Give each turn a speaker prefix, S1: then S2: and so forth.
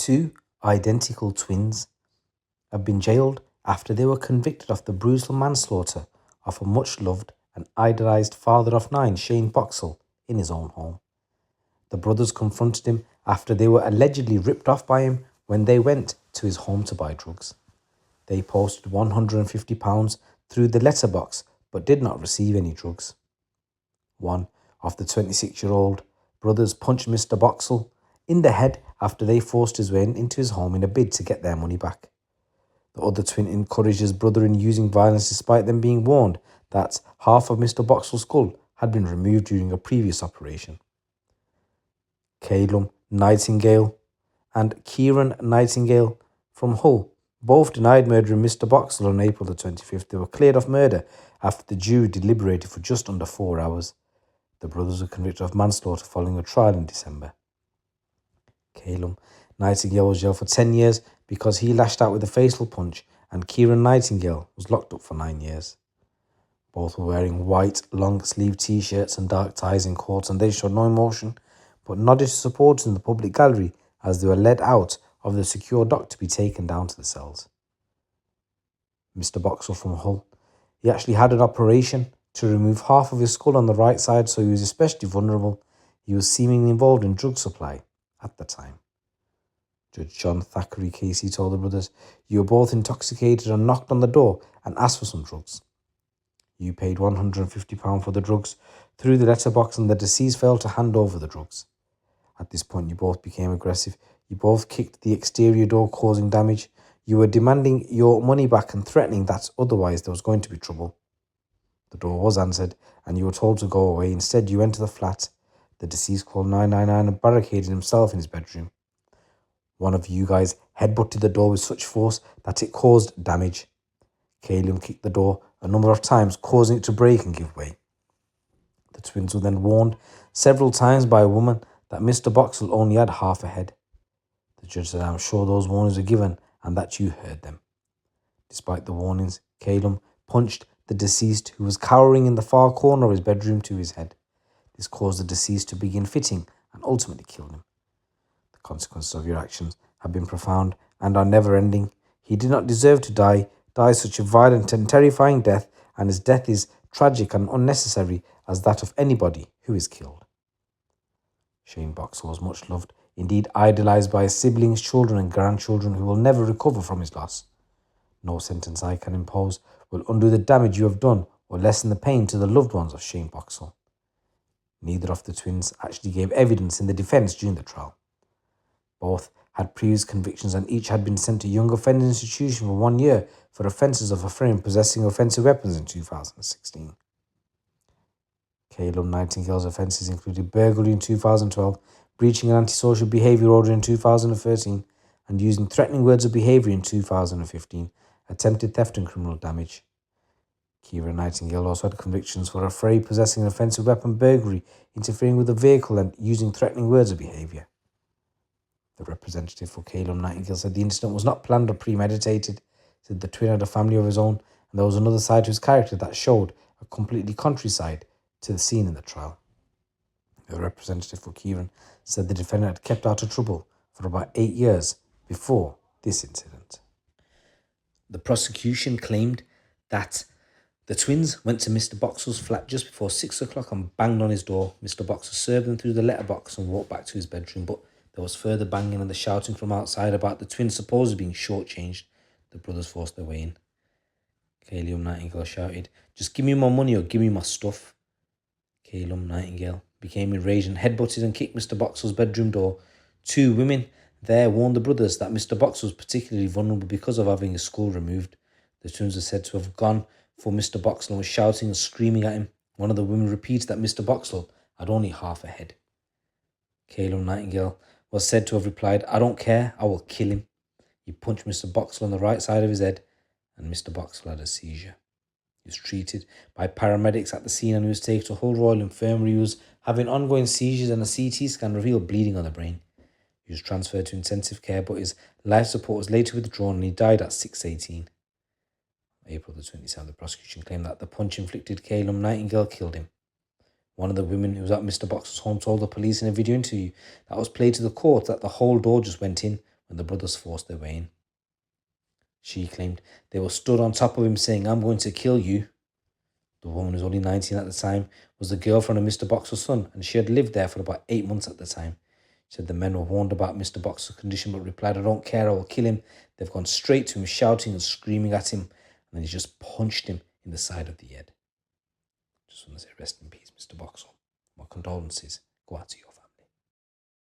S1: Two identical twins have been jailed after they were convicted of the brutal manslaughter of a much-loved and idolised father of 9, Shane Boxall, in his own home. The brothers confronted him after they were allegedly ripped off by him when they went to his home to buy drugs. They posted £150 through the letterbox but did not receive any drugs. One of the 26-year-old brothers punched Mr. Boxall in the head after they forced his way into his home in a bid to get their money back. The other twin encouraged his brother in using violence despite them being warned that half of Mr. Boxall's skull had been removed during a previous operation. Kailan Nightingale and Kieran Nightingale from Hull both denied murdering Mr. Boxall on April the 25th. They were cleared of murder after the jury deliberated for just under 4 hours. The brothers were convicted of manslaughter following a trial in December. Kailan Nightingale was jailed for 10 years because he lashed out with a fatal punch, and Kieran Nightingale was locked up for 9 years. Both were wearing white, long-sleeved t-shirts and dark ties in court, and they showed no emotion, but nodded to supporters in the public gallery as they were led out of the secure dock to be taken down to the cells. Mr. Boxall from Hull, he actually had an operation to remove half of his skull on the right side, so he was especially vulnerable. He was seemingly involved in drug supply at the time. Judge John Thackeray Casey told the brothers, "You were both intoxicated and knocked on the door and asked for some drugs. You paid £150 for the drugs through the letterbox and the deceased failed to hand over the drugs. At this point, you both became aggressive. You both kicked the exterior door, causing damage. You were demanding your money back and threatening that otherwise there was going to be trouble. The door was answered and you were told to go away. Instead, you entered the flat. The deceased called 999 and barricaded himself in his bedroom. One of you guys headbutted the door with such force that it caused damage. Kailan kicked the door a number of times, causing it to break and give way. The twins were then warned several times by a woman that Mr. Boxall only had half a head. The judge said, "I'm sure those warnings were given and that you heard them." Despite the warnings, Kailan punched the deceased, who was cowering in the far corner of his bedroom, to his head. This caused the deceased to begin fitting and ultimately killed him. The consequences of your actions have been profound and are never-ending. He did not deserve to die such a violent and terrifying death, and his death is tragic and unnecessary as that of anybody who is killed. Shane Boxall was much loved, indeed idolised by his siblings, children and grandchildren who will never recover from his loss. No sentence I can impose will undo the damage you have done or lessen the pain to the loved ones of Shane Boxall. Neither of the twins actually gave evidence in the defence during the trial. Both had previous convictions and each had been sent to young offending institution for 1 year for offences of affirming possessing offensive weapons in 2016. Kailan Nightingale's offences included burglary in 2012, breaching an antisocial behaviour order in 2013, and using threatening words of behaviour in 2015, attempted theft and criminal damage. Kieran Nightingale also had convictions for affray, possessing an offensive weapon, burglary, interfering with a vehicle and using threatening words of behaviour. The representative for Kailan Nightingale said the incident was not planned or premeditated. He said the twin had a family of his own, and there was another side to his character that showed a completely contrary side to the scene in the trial. The representative for Kieran said the defendant had kept out of trouble for about 8 years before this incident. The prosecution claimed that the twins went to Mr. Boxall's flat just before 6 o'clock and banged on his door. Mr. Boxall served them through the letterbox and walked back to his bedroom, but there was further banging and the shouting from outside about the twins supposedly being shortchanged. The brothers forced their way in. Kailan Nightingale shouted, "Just give me my money or give me my stuff." Kailan Nightingale became enraged and headbutted and kicked Mr. Boxall's bedroom door. Two women there warned the brothers that Mr. Boxall was particularly vulnerable because of having his skull removed. The twins were said to have gone for Mr. Boxall and was shouting and screaming at him. One of the women repeated that Mr. Boxall had only half a head. Kailan Nightingale was said to have replied, "I don't care, I will kill him." He punched Mr. Boxall on the right side of his head, and Mr. Boxall had a seizure. He was treated by paramedics at the scene and he was taken to Hull Royal Infirmary. He was having ongoing seizures and a CT scan revealed bleeding on the brain. He was transferred to intensive care, but his life support was later withdrawn and he died at 6:18. April the 27th, the prosecution claimed that the punch inflicted Kailan Nightingale killed him. One of the women who was at Mr. Boxall's home told the police in a video interview that was played to the court that the whole door just went in when the brothers forced their way in. She claimed they were stood on top of him saying, "I'm going to kill you." The woman, who was only 19 at the time, was the girlfriend of Mr. Boxall's son, and she had lived there for about 8 months at the time. She said the men were warned about Mr. Boxall's condition, but replied, "I don't care, I will kill him." They've gone straight to him, shouting and screaming at him, and then he just punched him in the side of the head. Just want to say rest in peace, Mr. Boxall. My condolences go out to your family.